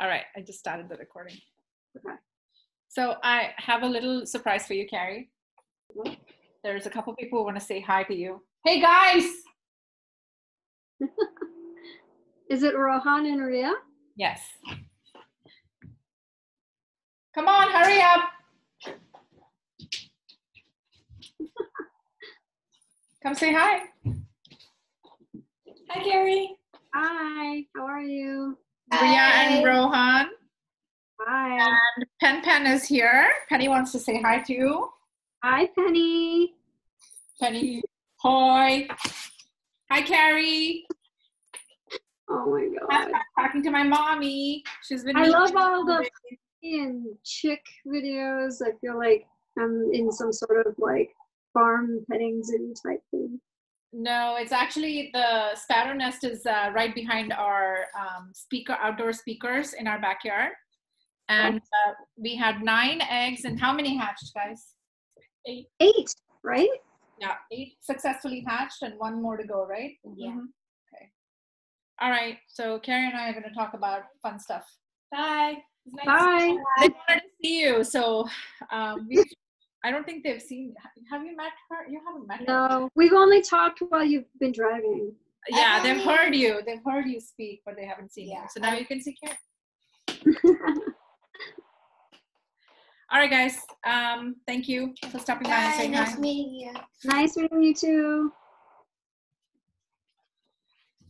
All right, I just started the recording. Okay. So I have a little surprise for you, Carrie. There's a couple people who want to say hi to you. Hey, guys! Is it Rohan and Ria? Yes. Come on, hurry up! Come say hi. Hi, Carrie. Hi, how are you? Ria and Rohan. Hi. And Pen is here. Penny wants to say hi to you. Hi, Penny. Penny, hi. Hi, Carrie. Oh my I'm God. talking to my mommy. She's been. I love all the and chick videos. I feel like I'm in some sort of like farm petting zoo type thing. No, it's actually the sparrow nest is right behind our outdoor speakers in our backyard. And we had 9 eggs, and how many hatched, guys? 8. 8, right? Yeah, 8 successfully hatched and 1 more to go, right? Yeah. Mm-hmm. Okay. All right. So Carrie and I are going to talk about fun stuff. Bye. Nice. Bye. They wanted to see you, so I don't think they've seen. Have you met her? You haven't met her. No, we've only talked while you've been driving. Yeah, they've heard you. They've heard you speak, but they haven't seen you. So now you can see Carrie. All right, guys. Thank you for stopping by and saying hi. Nice meeting you. Nice meeting you too.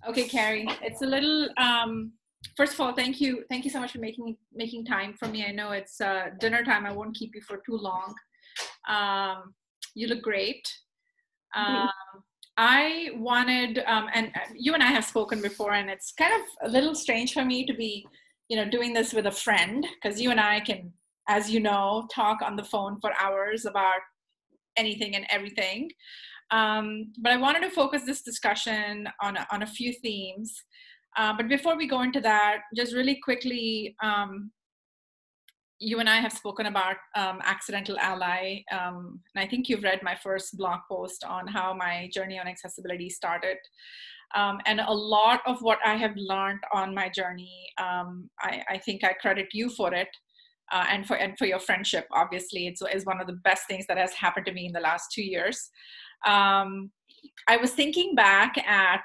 Okay, Carrie. It's a little. First of all, thank you so much for making time for me. I know it's dinner time. I won't keep you for too long. You look great. I wanted, and you and I have spoken before, and it's kind of a little strange for me to be, doing this with a friend, because you and I can, as you know, talk on the phone for hours about anything and everything. But I wanted to focus this discussion on a few themes. But before we go into that, just really quickly, you and I have spoken about Accidental Ally, and I think you've read my first blog post on how my journey on accessibility started. And a lot of what I have learned on my journey, I think I credit you for it, and for your friendship. Obviously, it's one of the best things that has happened to me in the last 2 years. I was thinking back at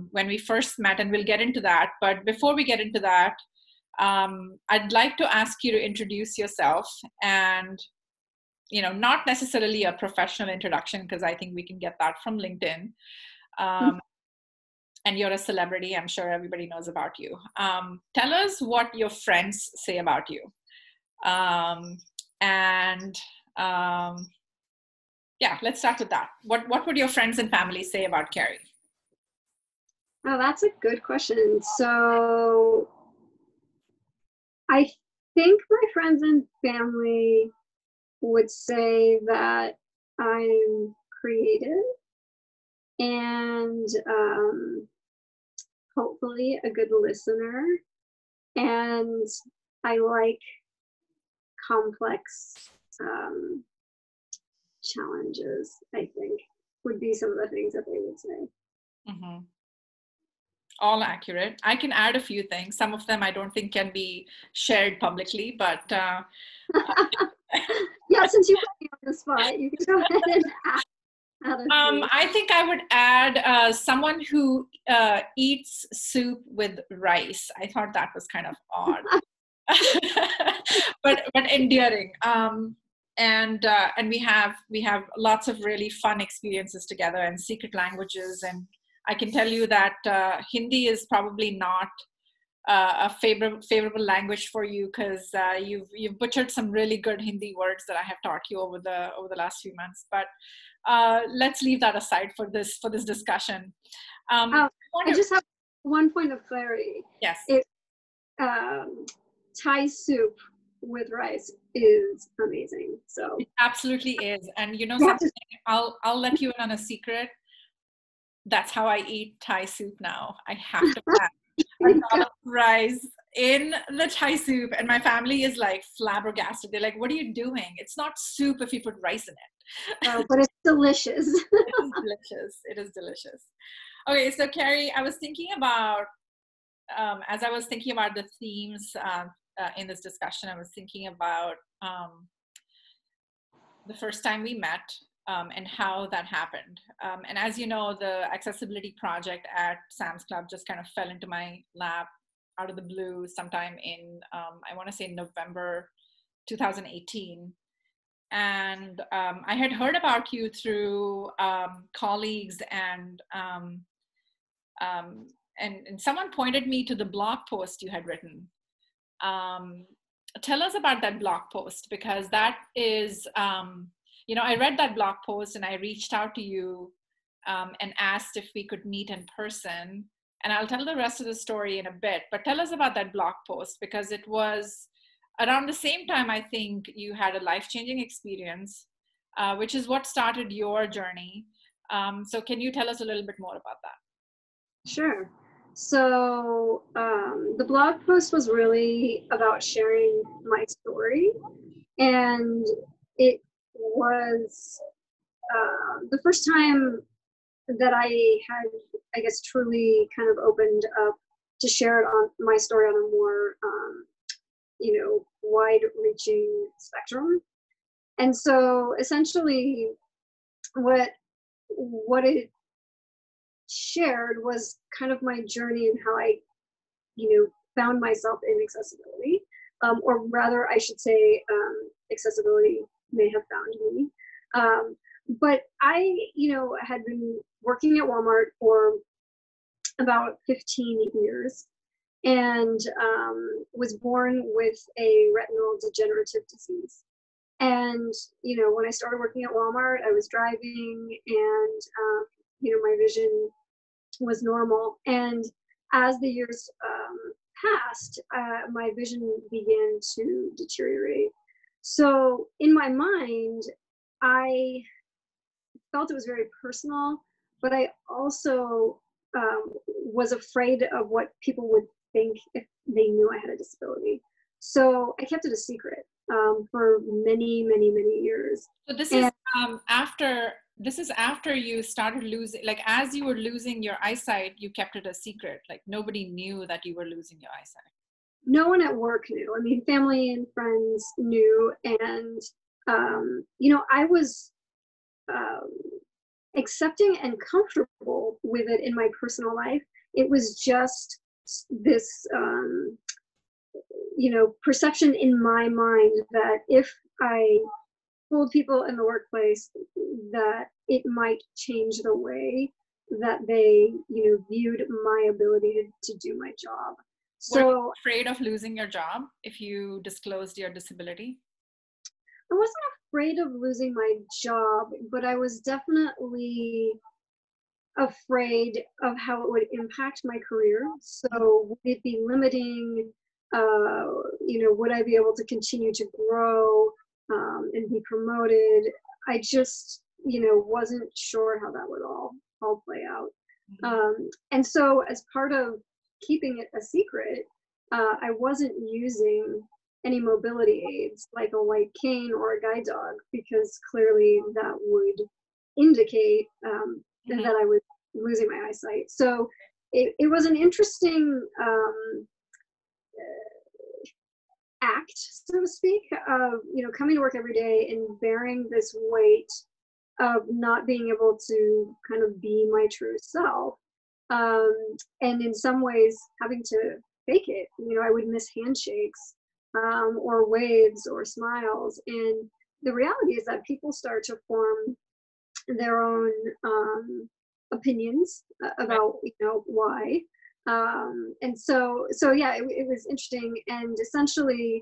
when we first met, and we'll get into that. But before we get into that, I'd like to ask you to introduce yourself, and not necessarily a professional introduction, because I think we can get that from LinkedIn. And you're a celebrity. I'm sure everybody knows about you. Tell us what your friends say about you. Yeah, let's start with that. What would your friends and family say about Carrie? Oh, that's a good question. So I think my friends and family would say that I'm creative and hopefully a good listener, and I like complex challenges, I think, would be some of the things that they would say. Mm-hmm. All accurate. I can add a few things. Some of them I don't think can be shared publicly, but yeah, since you put me on the spot, you can go ahead and add. I think I would add someone who eats soup with rice. I thought that was kind of odd, but endearing. And we have lots of really fun experiences together, and secret languages. And I can tell you that Hindi is probably not a favorable language for you, because you've butchered some really good Hindi words that I have taught you over the last few months. But let's leave that aside for this discussion. I just have one point of clarity. Yes. Thai soup with rice is amazing. So it absolutely is. And something, I'll let you in on a secret. That's how I eat Thai soup now. I have to have a lot of rice in the Thai soup, and my family is like flabbergasted. They're like, "What are you doing? It's not soup if you put rice in it." Oh, but it's delicious. It is delicious. It is delicious. Okay, so Carrie, I was thinking about as I was thinking about the themes in this discussion, I was thinking about the first time we met and how that happened. And as you know, the accessibility project at Sam's Club just kind of fell into my lap out of the blue sometime in, I want to say November 2018. And I had heard about you through colleagues, and someone pointed me to the blog post you had written. Tell us about that blog post, because that is, I read that blog post and I reached out to you and asked if we could meet in person. And I'll tell the rest of the story in a bit, but tell us about that blog post, because it was around the same time, I think, you had a life-changing experience, which is what started your journey. So can you tell us a little bit more about that? Sure. So the blog post was really about sharing my story, and it was the first time that I had, I guess, truly kind of opened up to share it on my story on a more, wide-reaching spectrum. And so essentially, what it shared was kind of my journey and how I, found myself in accessibility, or rather, I should say, accessibility may have found me. But I, had been working at Walmart for about 15 years and was born with a retinal degenerative disease. And, when I started working at Walmart, I was driving and, my vision was normal. And as the years passed, my vision began to deteriorate. So in my mind, I felt it was very personal, but I also was afraid of what people would think if they knew I had a disability. So I kept it a secret for many, many, many years. So this is after you started losing, like as you were losing your eyesight, you kept it a secret. Like nobody knew that you were losing your eyesight. No one at work knew. I mean, family and friends knew, and I was accepting and comfortable with it in my personal life. It was just this, perception in my mind that if I told people in the workplace that it might change the way that they, viewed my ability to do my job. Were So you afraid of losing your job if you disclosed your disability? I wasn't afraid of losing my job, but I was definitely afraid of how it would impact my career. So would it be limiting? Would I be able to continue to grow and be promoted? I just, wasn't sure how that would all play out. Mm-hmm. And so as part of keeping it a secret, I wasn't using any mobility aids like a white cane or a guide dog, because clearly that would indicate Mm-hmm. that I was losing my eyesight. So it was an interesting act, so to speak, of coming to work every day and bearing this weight of not being able to kind of be my true self, and in some ways having to fake it. I would miss handshakes or waves or smiles, and the reality is that people start to form their own opinions about why. And so yeah, it was interesting. And essentially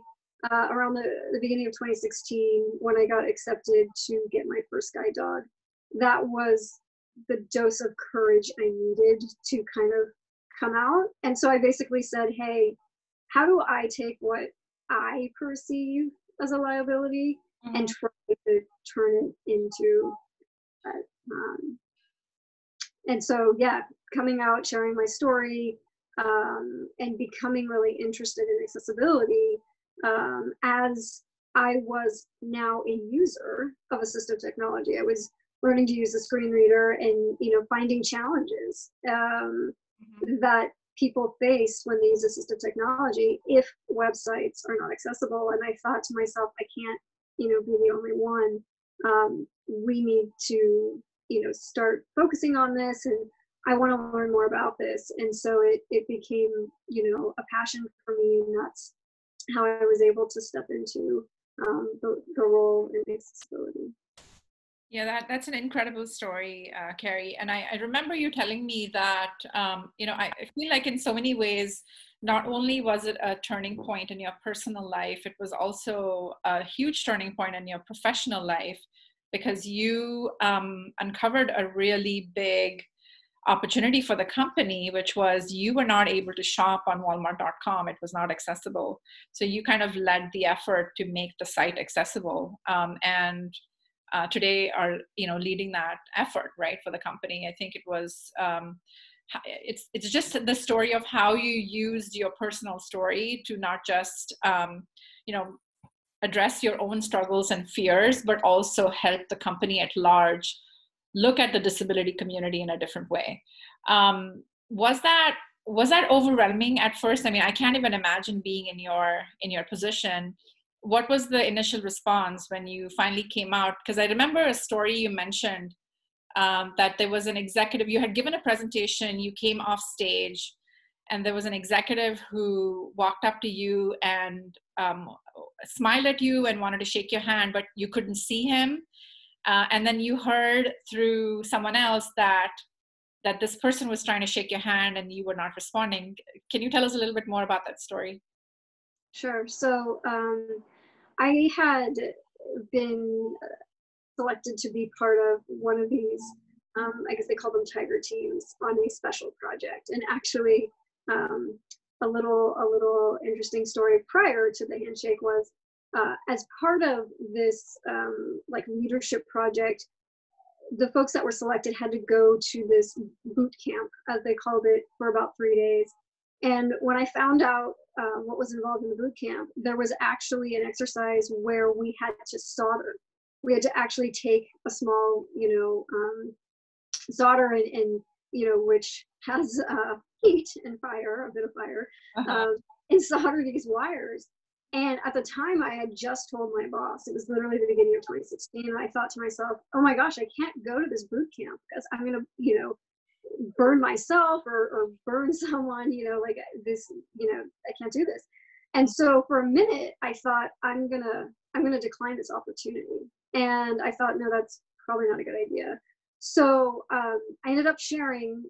around the beginning of 2016, when I got accepted to get my first guide dog, that was the dose of courage I needed to kind of come out. And so I basically said, hey, how do I take what I perceive as a liability Mm-hmm. and try to turn it into and so, yeah, coming out, sharing my story, and becoming really interested in accessibility as I was now a user of assistive technology. I was learning to use a screen reader and, finding challenges Mm-hmm. that people face when they use assistive technology if websites are not accessible. And I thought to myself, I can't, be the only one. We need to, start focusing on this, and I want to learn more about this. And so it became, a passion for me, and that's how I was able to step into the role in accessibility. Yeah, that's an incredible story, Carrie. And I remember you telling me that, I feel like in so many ways, not only was it a turning point in your personal life, it was also a huge turning point in your professional life, because you uncovered a really big opportunity for the company, which was you were not able to shop on Walmart.com. It was not accessible. So you kind of led the effort to make the site accessible. And today are leading that effort, right, for the company. I think it was it's just the story of how you used your personal story to not just address your own struggles and fears, but also help the company at large look at the disability community in a different way. Was that overwhelming at first? I mean, I can't even imagine being in your position. What was the initial response when you finally came out? Because I remember a story you mentioned, that there was an executive, you had given a presentation, you came off stage, and there was an executive who walked up to you and smiled at you and wanted to shake your hand, but you couldn't see him. And then you heard through someone else that this person was trying to shake your hand and you were not responding. Can you tell us a little bit more about that story? Sure. So I had been selected to be part of one of these, I guess they call them tiger teams, on a special project. And actually, a little interesting story prior to the handshake was, as part of this leadership project, the folks that were selected had to go to this boot camp, as they called it, for about 3 days. And when I found out what was involved in the boot camp, there was actually an exercise where we had to solder. We had to actually take a small, solder and which has heat and fire, a bit of fire, and solder these wires. And at the time, I had just told my boss, it was literally the beginning of 2016, and I thought to myself, oh my gosh, I can't go to this boot camp because I'm going to, burn myself or burn someone, this, I can't do this. And so for a minute, I thought, I'm going to decline this opportunity. And I thought, no, that's probably not a good idea. So I ended up sharing,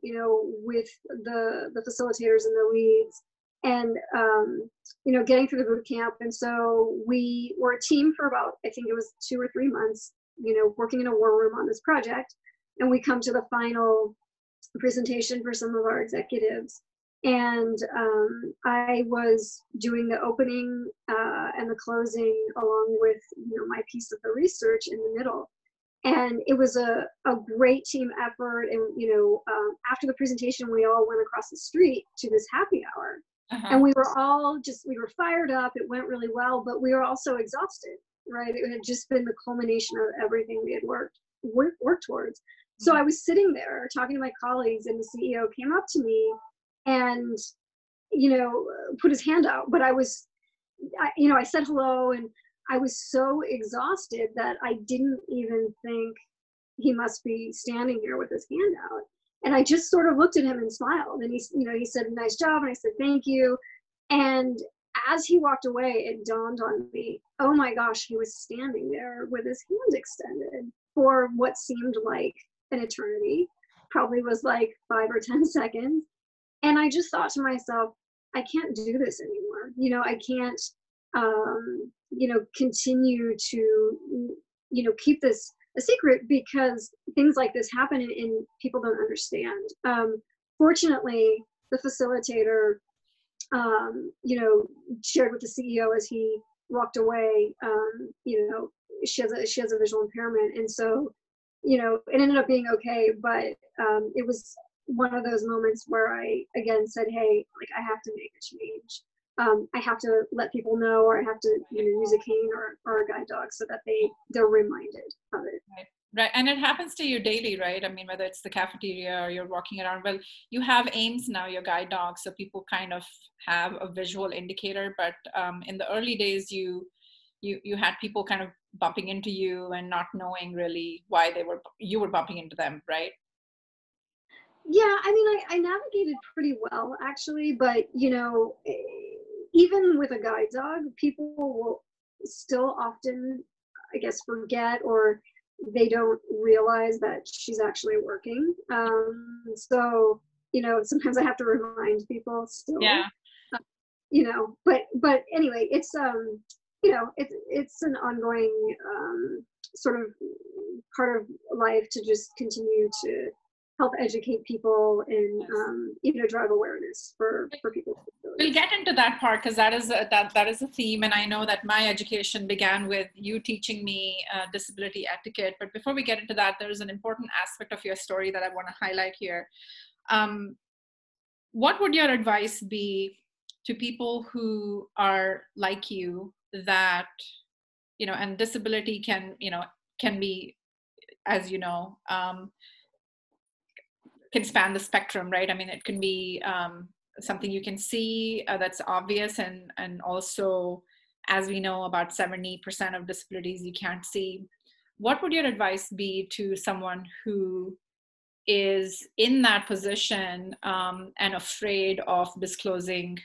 with the facilitators and the leads, and getting through the boot camp. And so we were a team for about, I think it was 2 or 3 months, working in a war room on this project. And we come to the final presentation for some of our executives. And I was doing the opening and the closing along with my piece of the research in the middle. And it was a great team effort. And after the presentation, we all went across the street to this happy hour. And we were all we were fired up. It went really well, but we were also exhausted, right? It had just been the culmination of everything we had worked towards. So I was sitting there talking to my colleagues, and the CEO came up to me and, put his hand out. But I said hello, and I was so exhausted that I didn't even think he must be standing here with his hand out. And I just sort of looked at him and smiled. And he said, nice job. And I said, thank you. And as he walked away, it dawned on me, oh my gosh, he was standing there with his hand extended for what seemed like an eternity, probably was like 5 or 10 seconds. And I just thought to myself, I can't do this anymore. I can't, continue to, keep this a secret, because things like this happen and people don't understand. Fortunately, the facilitator, shared with the CEO as he walked away, she has a visual impairment. And so, it ended up being okay, but it was one of those moments where I, again, said, hey, I have to make a change. I have to let people know, or I have to use a cane or a guide dog so that they're reminded of it. Right. And it happens to you daily, right? I mean, whether it's the cafeteria or you're walking around, well, you have aims now, your guide dog, so people kind of have a visual indicator. But in the early days, you had people kind of bumping into you and not knowing really why you were bumping into them, right? Yeah, I mean, I navigated pretty well actually, but even with a guide dog, people will still often, I guess, forget or they don't realize that she's actually working. So, sometimes I have to remind people Yeah. still, but anyway, it's an ongoing sort of part of life to just continue to help educate people and drive awareness for people with We'll disabilities. get into that part because that is a theme, and I know that my education began with you teaching me disability etiquette. But before we get into that, there is an important aspect of your story that I want to highlight here. What would your advice be to people who are like you, that and disability can be, as can span the spectrum, right? I mean, it can be something you can see that's obvious, and also, as we know, about 70% of disabilities you can't see. What would your advice be to someone who is in that position and afraid of disclosing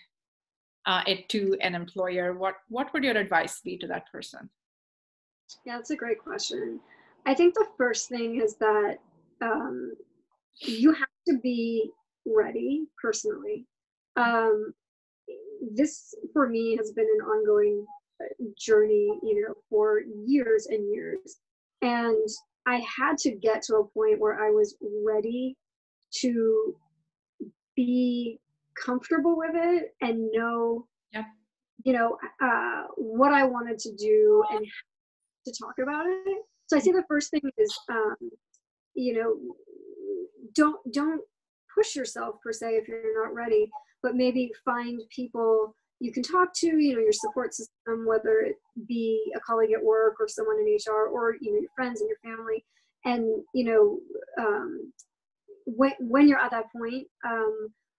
it to an employer? What would your advice be to that person? Yeah, that's a great question. I think the first thing is that um, you have to be ready personally. Um, this for me has been an ongoing journey, for years and years. And I had to get to a point where I was ready to be comfortable with it and know, Yep. what I wanted to do and to talk about it. So I say the first thing is, you know, don't push yourself per se if you're not ready, but maybe find people you can talk to, your support system, whether it be a colleague at work or someone in HR or your friends and your family. And when you're at that point,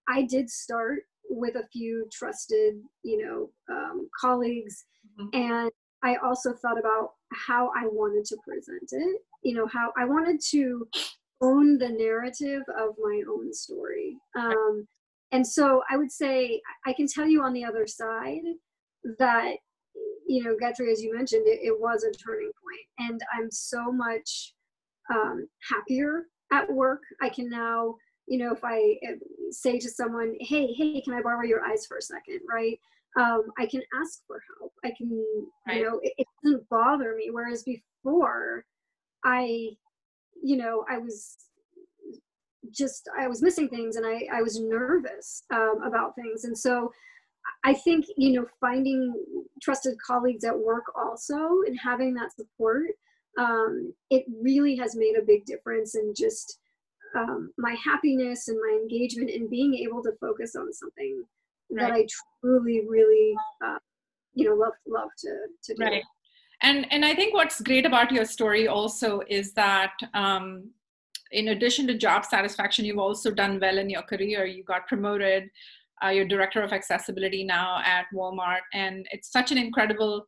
I did start with a few trusted, colleagues, Mhm. and I also thought about how I wanted to present it. How I wanted to own the narrative of my own story. And so I would say I can tell you on the other side that, Guthrie, as you mentioned, it was a turning point, and I'm so much happier at work. I can now, if I say to someone, hey, can I borrow your eyes for a second, right? I can ask for help. I can, Right. it doesn't bother me. Whereas before, I, I was missing things, and I was nervous about things. And so I think, finding trusted colleagues at work also and having that support, it really has made a big difference in just my happiness and my engagement and being able to focus on something that Right. I truly, really, love to Right. do. And I think what's great about your story also is that in addition to job satisfaction, you've also done well in your career. You got promoted. You're director of accessibility now at Walmart, and it's such an incredible,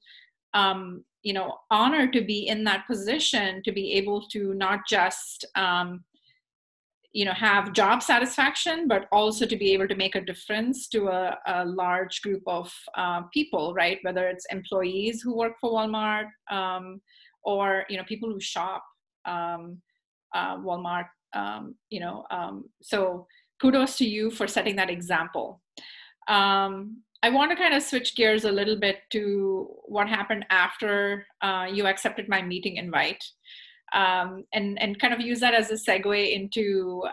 honor to be in that position, to be able to not just have job satisfaction, but also to be able to make a difference to a large group of people, right? Whether it's employees who work for Walmart, or people who shop Walmart. So kudos to you for setting that example. I want to kind of switch gears a little bit to what happened after you accepted my meeting invite. And kind of use that as a segue into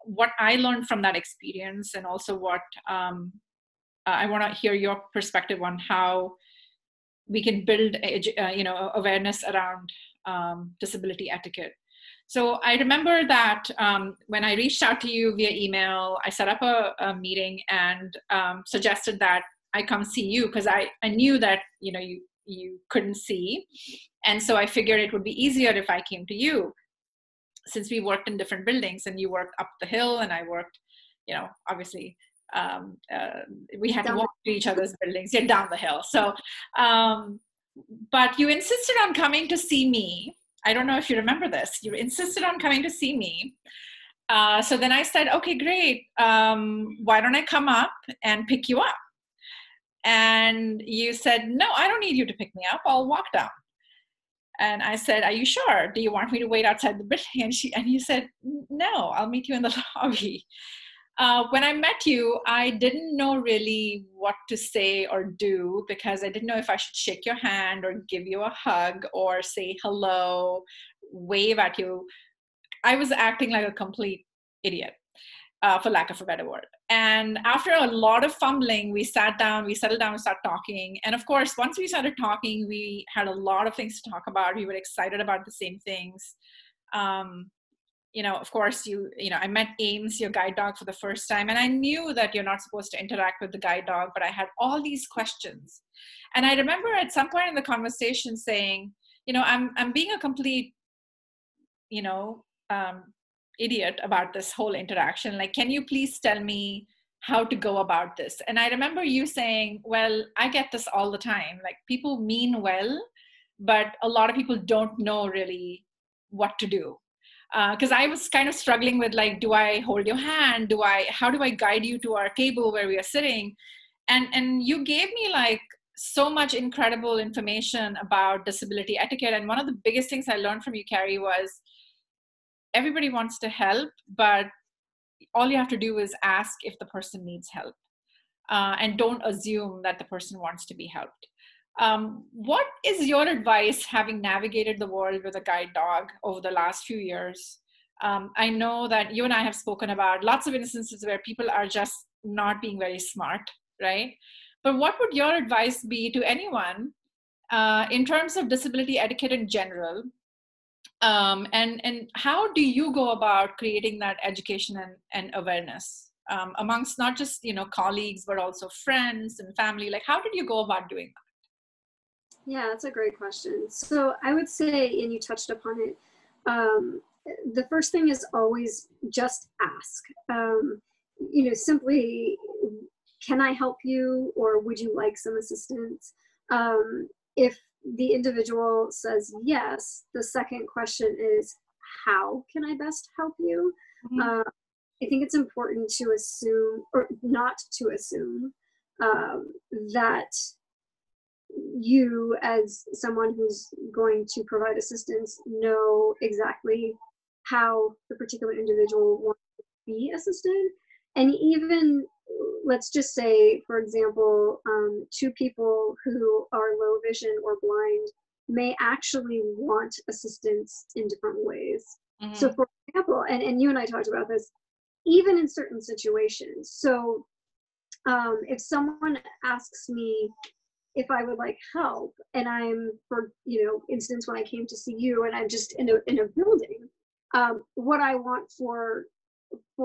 what I learned from that experience, and also what I want to hear your perspective on how we can build awareness around disability etiquette. So I remember that when I reached out to you via email, I set up a meeting and suggested that I come see you, because I knew that you couldn't see. And so I figured it would be easier if I came to you, since we worked in different buildings, and you worked up the hill and I worked, obviously, we had to walk to each other's buildings, down the hill. So, but you insisted on coming to see me. I don't know if you remember this. You insisted on coming to see me. So then I said, okay, great. Why don't I come up and pick you up? And you said, no, I don't need you to pick me up. I'll walk down. And I said, are you sure? Do you want me to wait outside the building? And you said, no, I'll meet you in the lobby. When I met you, I didn't know really what to say or do, because I didn't know if I should shake your hand or give you a hug or say hello, wave at you. I was acting like a complete idiot, for lack of a better word. And after a lot of fumbling, we sat down, we settled down and started talking. And of course, once we started talking, we had a lot of things to talk about. We were excited about the same things. Of course, I met Ames, your guide dog, for the first time. And I knew that you're not supposed to interact with the guide dog, but I had all these questions. And I remember at some point in the conversation saying, I'm being a complete, idiot about this whole interaction. Like, can you please tell me how to go about this? And I remember you saying, well, I get this all the time. Like, people mean well, but a lot of people don't know really what to do. Because I was kind of struggling with, like, do I hold your hand? How do I guide you to our table where we are sitting? And you gave me like so much incredible information about disability etiquette. And one of the biggest things I learned from you, Carrie, was everybody wants to help, but all you have to do is ask if the person needs help, and don't assume that the person wants to be helped. What is your advice, having navigated the world with a guide dog over the last few years? I know that you and I have spoken about lots of instances where people are just not being very smart, right? But what would your advice be to anyone in terms of disability etiquette in general? And how do you go about creating that education and awareness amongst not just colleagues, but also friends and family? Like, how did you go about doing that? Yeah, that's a great question. So I would say, and you touched upon it, the first thing is always just ask. Simply, can I help you, or would you like some assistance? If the individual says yes, the second question is, how can I best help you? Mm-hmm. I think it's important to assume, or not to assume, that you, as someone who's going to provide assistance, know exactly how the particular individual wants to be assisted. And even, let's just say, for example, two people who are low vision or blind may actually want assistance in different ways. Mm-hmm. So for example, and you and I talked about this, even in certain situations. So if someone asks me if I would like help, and I'm, for instance, when I came to see you and I'm just in a building, what I want for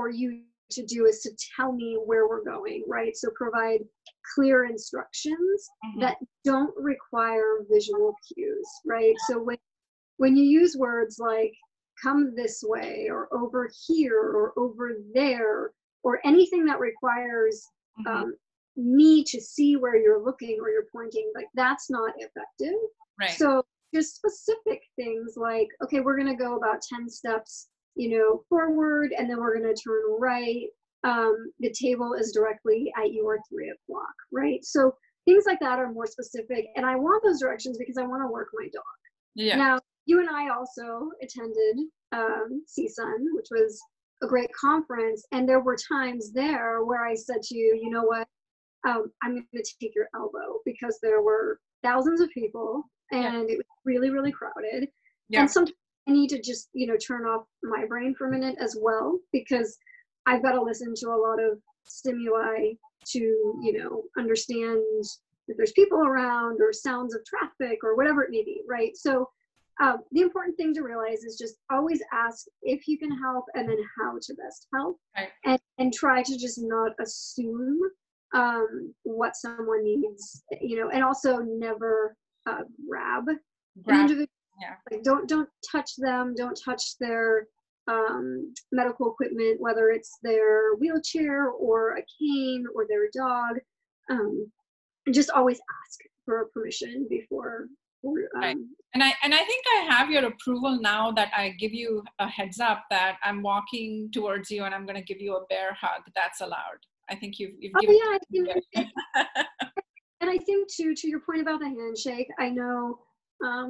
you to do is to tell me where we're going, right? So provide clear instructions mm-hmm. that don't require visual cues, right? So when you use words like come this way, or over here, or over there, or anything that requires mm-hmm. Me to see where you're looking or you're pointing, like, that's not effective. Right. So just specific things like, okay, we're going to go about 10 steps, forward, and then we're going to turn right. The table is directly at your 3 o'clock, right? So things like that are more specific. And I want those directions because I want to work my dog. Yeah. Now, you and I also attended CSUN, which was a great conference. And there were times there where I said to you, you know what? I'm going to take your elbow, because there were thousands of people and it was really, really crowded. Yeah. And sometimes I need to just, turn off my brain for a minute as well, because I've got to listen to a lot of stimuli to, understand if there's people around or sounds of traffic or whatever it may be, right? So the important thing to realize is just always ask if you can help, and then how to best help, right. and try to just not assume what someone needs, and also never grab an Grab. individual. Yeah. Like don't touch them, don't touch their medical equipment, whether it's their wheelchair or a cane or their dog. And just always ask for permission before. Right. And I think I have your approval now that I give you a heads up that I'm walking towards you and I'm going to give you a bear hug. That's allowed. I think you've given. Yeah, and I think to your point about the handshake, I know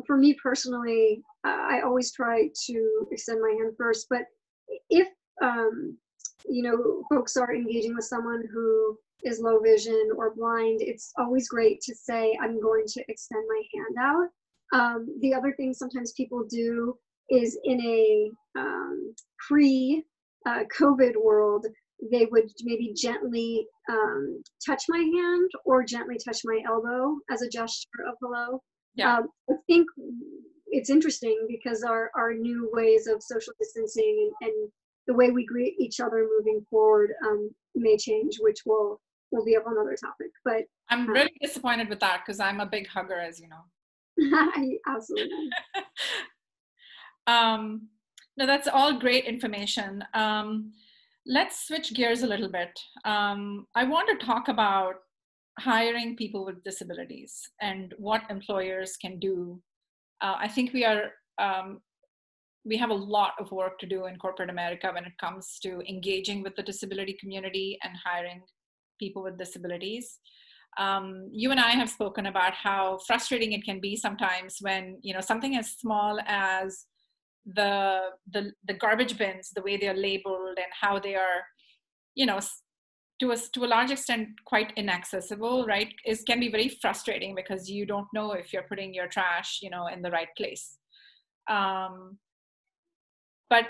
for me personally, I always try to extend my hand first. But if folks are engaging with someone who is low vision or blind, it's always great to say, I'm going to extend my hand out. The other thing sometimes people do is in a pre-COVID world, they would maybe gently touch my hand or gently touch my elbow as a gesture of hello. Yeah. I think it's interesting because our new ways of social distancing and the way we greet each other moving forward may change, which will be up on another topic. But I'm really disappointed with that because I'm a big hugger, as you know. Absolutely. No, that's all great information. Let's switch gears a little bit. I want to talk about hiring people with disabilities and what employers can do. I think we have a lot of work to do in corporate America when it comes to engaging with the disability community and hiring people with disabilities. You and I have spoken about how frustrating it can be sometimes when, something as small as the garbage bins, the way they're labeled and how they are, to a large extent quite inaccessible, right? Can be very frustrating because you don't know if you're putting your trash, in the right place. But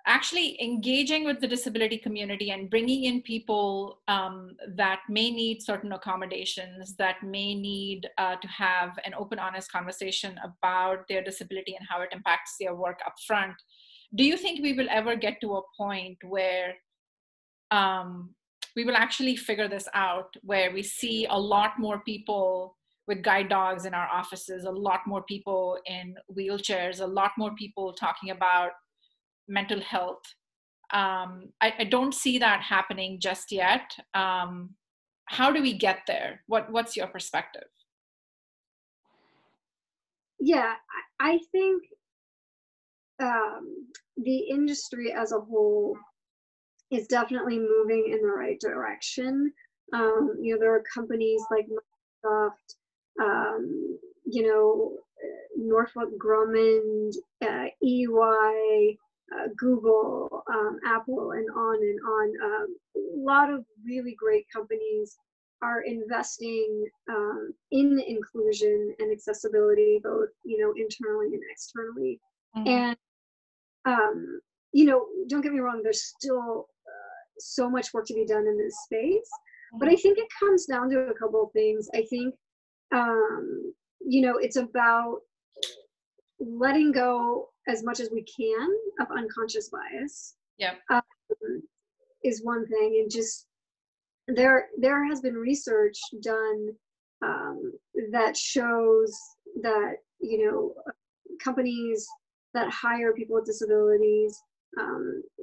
actually engaging with the disability community and bringing in people that may need certain accommodations, that may need to have an open, honest conversation about their disability and how it impacts their work up front. Do you think we will ever get to a point where we will actually figure this out, where we see a lot more people with guide dogs in our offices, a lot more people in wheelchairs, a lot more people talking about mental health? I don't see that happening just yet. How do we get there? What's your perspective? Yeah, I think the industry as a whole is definitely moving in the right direction. There are companies like Microsoft, Northrop Grumman, EY, Google, Apple, and on. A lot of really great companies are investing in inclusion and accessibility, both internally and externally. Mm-hmm. And don't get me wrong, there's still so much work to be done in this space. Mm-hmm. But I think it comes down to a couple of things. I think it's about letting go as much as we can of unconscious bias. Yeah, is one thing, and just there has been research done that shows that companies that hire people with disabilities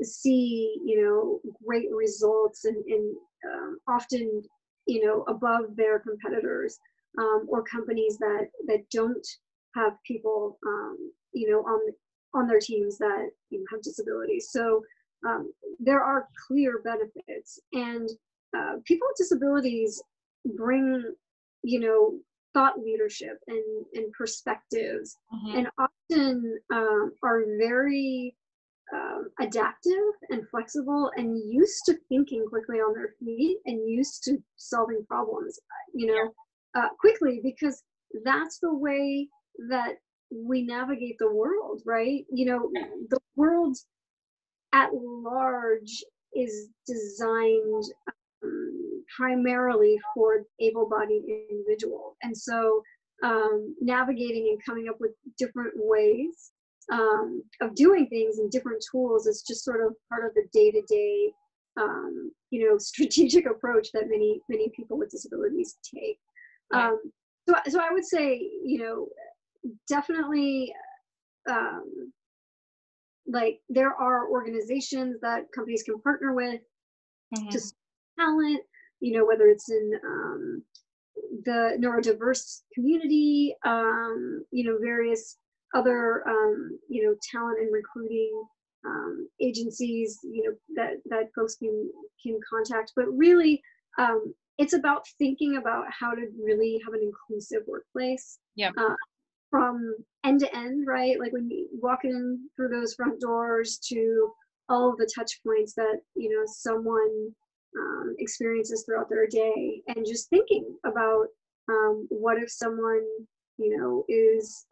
see great results and often above their competitors, or companies that don't have people on their teams that have disabilities. So there are clear benefits, and people with disabilities bring thought leadership and perspectives. Mm-hmm. And often are very adaptive and flexible and used to thinking quickly on their feet and used to solving problems quickly, because that's the way that we navigate the world, right? The world at large is designed primarily for able-bodied individual, and so navigating and coming up with different ways of doing things and different tools is just sort of part of the day-to-day strategic approach that many people with disabilities take. So I would say, definitely, like there are organizations that companies can partner with to Mhm. talent, whether it's in the neurodiverse community, various other, talent and recruiting agencies, that folks can contact. But really, it's about thinking about how to really have an inclusive workplace. Yep. From end to end, right? Like when you walk in through those front doors to all of the touch points that, someone experiences throughout their day, and just thinking about what if someone, is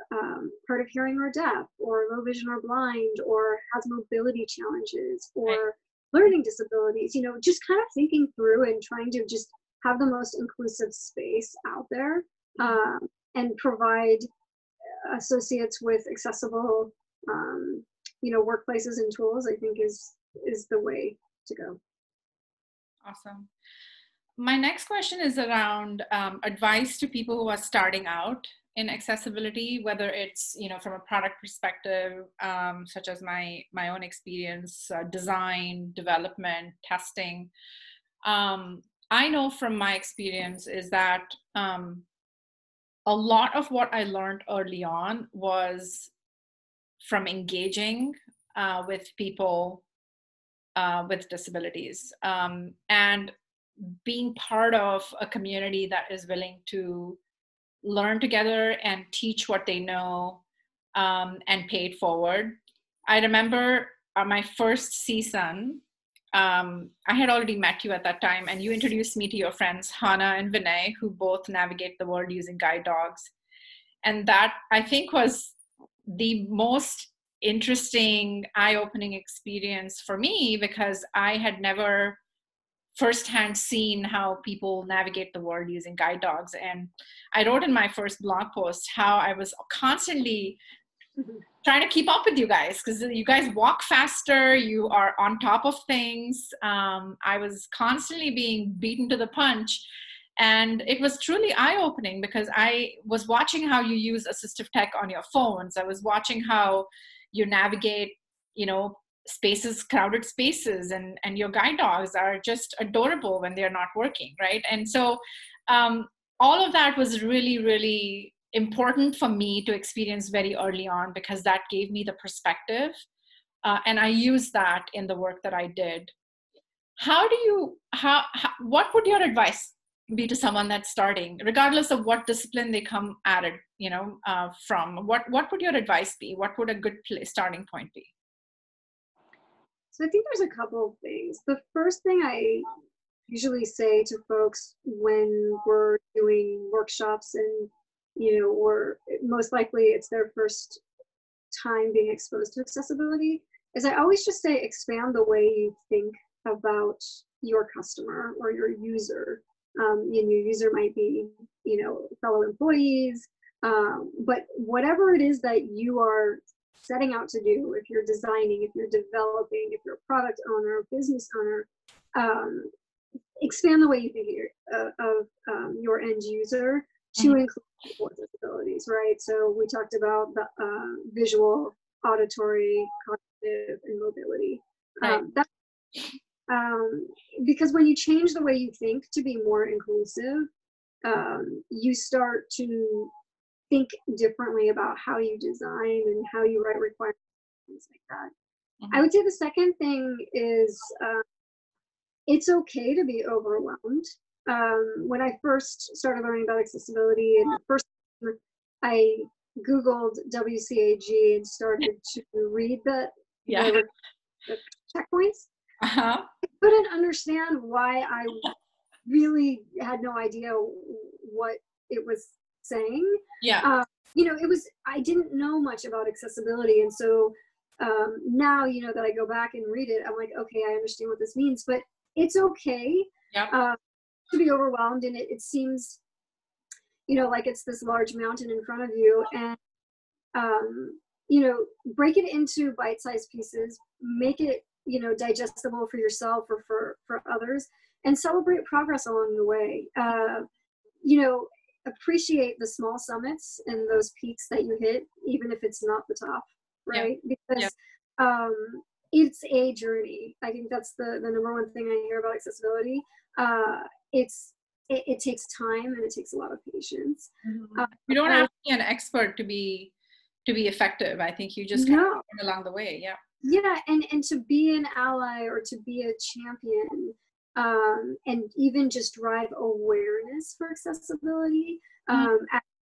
hard of hearing or deaf, or low vision or blind, or has mobility challenges, Right. or learning disabilities, just kind of thinking through and trying to just have the most inclusive space out there, and provide associates with accessible, workplaces and tools, I think is the way to go. Awesome. My next question is around advice to people who are starting out in accessibility, whether it's from a product perspective, such as my own experience, design, development, testing. I know from my experience is that a lot of what I learned early on was from engaging with people with disabilities, and being part of a community that is willing to learn together and teach what they know, and pay it forward. I remember my first season, I had already met you at that time, and you introduced me to your friends, Hannah and Vinay, who both navigate the world using guide dogs. And that, I think, was the most interesting, eye-opening experience for me, because I had never firsthand seen how people navigate the world using guide dogs. And I wrote in my first blog post how I was constantly trying to keep up with you guys, because you guys walk faster, you are on top of things. I was constantly being beaten to the punch. And it was truly eye-opening, because I was watching how you use assistive tech on your phones. I was watching how you navigate, spaces, crowded spaces, and your guide dogs are just adorable when they're not working, right? And so all of that was really, really important for me to experience very early on, because that gave me the perspective, and I used that in the work that I did. What would your advice be to someone that's starting, regardless of what discipline they come at it, from? What would your advice be? What would a good starting point be? So I think there's a couple of things. The first thing I usually say to folks when we're doing workshops, and or most likely it's their first time being exposed to accessibility, is I always just say expand the way you think about your customer or your user. And your user might be, fellow employees, but whatever it is that you are setting out to do, if you're designing, if you're developing, if you're a product owner, business owner, expand the way you think of your end user to include people with disabilities, right? So we talked about the visual, auditory, cognitive, and mobility. Right. Because when you change the way you think to be more inclusive, you start to think differently about how you design and how you write requirements, things like that. I would say the second thing is it's okay to be overwhelmed. When I first started learning about accessibility, and the first I Googled WCAG and started to read the checkpoints. I couldn't understand why I really had no idea what it was saying. I didn't know much about accessibility. And so now, that I go back and read it, I'm like, okay, I understand what this means, but it's okay to be overwhelmed. And it seems, like it's this large mountain in front of you, and, break it into bite-sized pieces, make it, digestible for yourself or for others, and celebrate progress along the way. appreciate the small summits and those peaks that you hit, even if it's not the top, right? Yeah. Because um, it's a journey. I think that's the number one thing I hear about accessibility. It takes time and it takes a lot of patience. You don't have to be an expert to be effective. I think you just kind of learn along the way. Yeah. Yeah, and to be an ally or to be a champion, and even just drive awareness for accessibility, as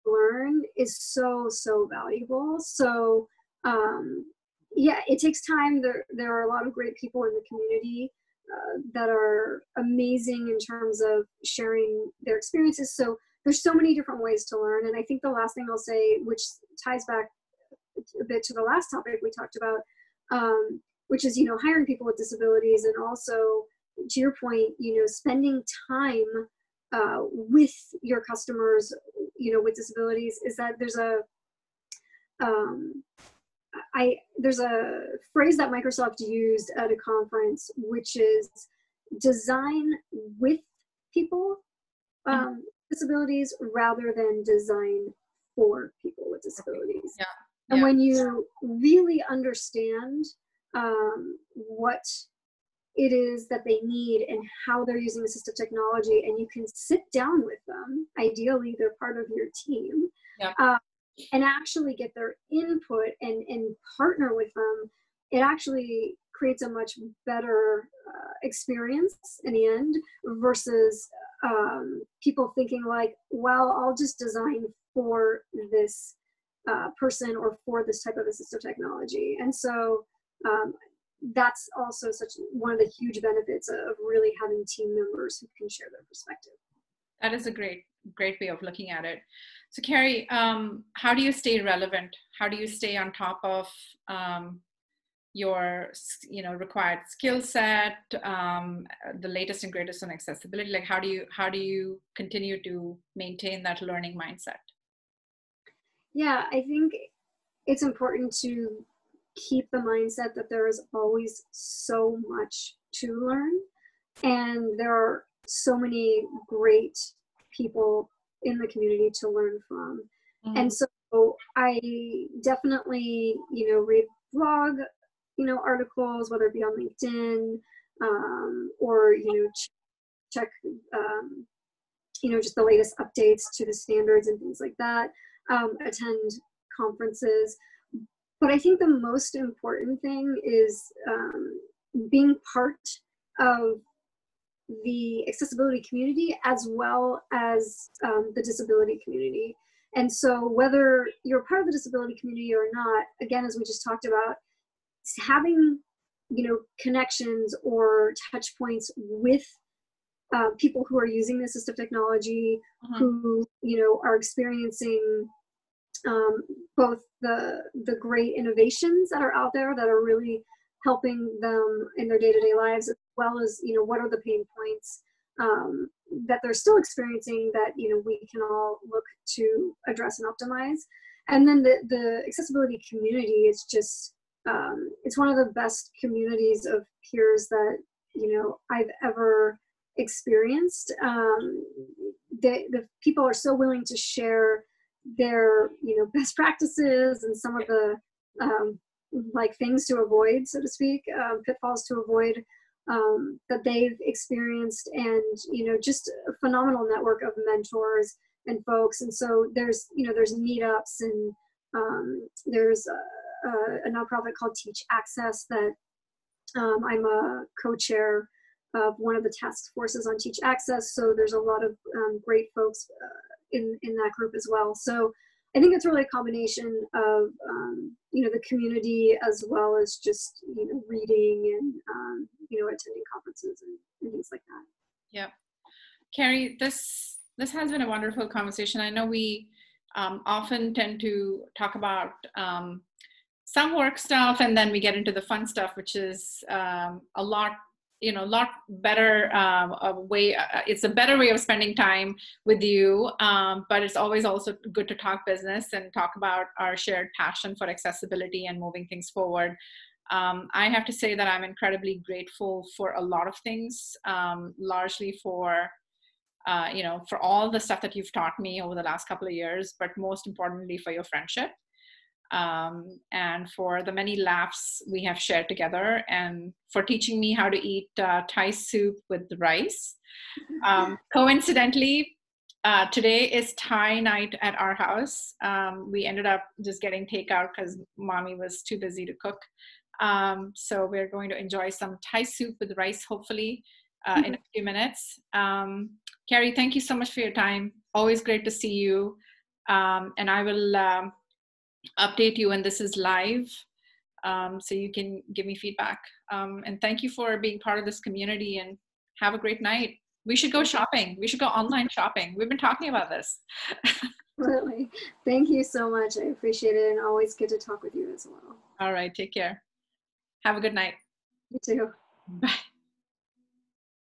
you learn is so valuable. So yeah, it takes time. There are a lot of great people in the community that are amazing in terms of sharing their experiences. So there's so many different ways to learn. And I think the last thing I'll say, which ties back a bit to the last topic we talked about, which is, hiring people with disabilities, and also to your point, spending time with your customers, with disabilities, is that there's a phrase that Microsoft used at a conference, which is design with people disabilities rather than design for people with disabilities. Yeah. And when you really understand what it is that they need and how they're using assistive technology, and you can sit down with them, ideally they're part of your team, and actually get their input and partner with them, it actually creates a much better experience in the end, versus people thinking like, well, I'll just design for this person or for this type of assistive technology. And so that's also one of the huge benefits of really having team members who can share their perspective. That is a great way of looking at it. So Carrie, how do you stay relevant? How do you stay on top of your required skill set, the latest and greatest on accessibility? Like how do you continue to maintain that learning mindset? Yeah, I think it's important to keep the mindset that there is always so much to learn, and there are so many great people in the community to learn from. And so I definitely, read blog, articles, whether it be on LinkedIn, or, check, just the latest updates to the standards and things like that, attend conferences. But I think the most important thing is being part of the accessibility community as well as the disability community. And so whether you're part of the disability community or not, again, as we just talked about, having connections or touch points with people who are using the assistive technology, who are experiencing both the great innovations that are out there that are really helping them in their day-to-day lives, as well as what are the pain points that they're still experiencing that we can all look to address and optimize. And then the accessibility community is just it's one of the best communities of peers that I've ever experienced. The people are so willing to share their best practices and some of the like things to avoid, so to speak, pitfalls to avoid that they've experienced, and just a phenomenal network of mentors and folks. And so there's meetups, and there's a nonprofit called Teach Access that I'm a co-chair of one of the task forces on Teach Access. So there's a lot of great folks in that group as well. So I think it's really a combination of the community as well as just reading and attending conferences and things like that. Yeah, Carrie, this has been a wonderful conversation. I know we often tend to talk about some work stuff, and then we get into the fun stuff, which is a lot better way. It's a better way of spending time with you, but it's always also good to talk business and talk about our shared passion for accessibility and moving things forward. I have to say that I'm incredibly grateful for a lot of things, largely for for all the stuff that you've taught me over the last couple of years, but most importantly for your friendship, and for the many laughs we have shared together, and for teaching me how to eat Thai soup with rice. Coincidentally, today is Thai night at our house. We ended up just getting takeout because mommy was too busy to cook. So we're going to enjoy some Thai soup with rice, hopefully, in a few minutes. Carrie, thank you so much for your time. Always great to see you. And I will update you when this is live, so you can give me feedback. And thank you for being part of this community, and have a great night. We should go shopping. We should go online shopping. We've been talking about this. Absolutely. Thank you so much. I appreciate it, and always good to talk with you as well. All right. Take care. Have a good night. You too. Bye.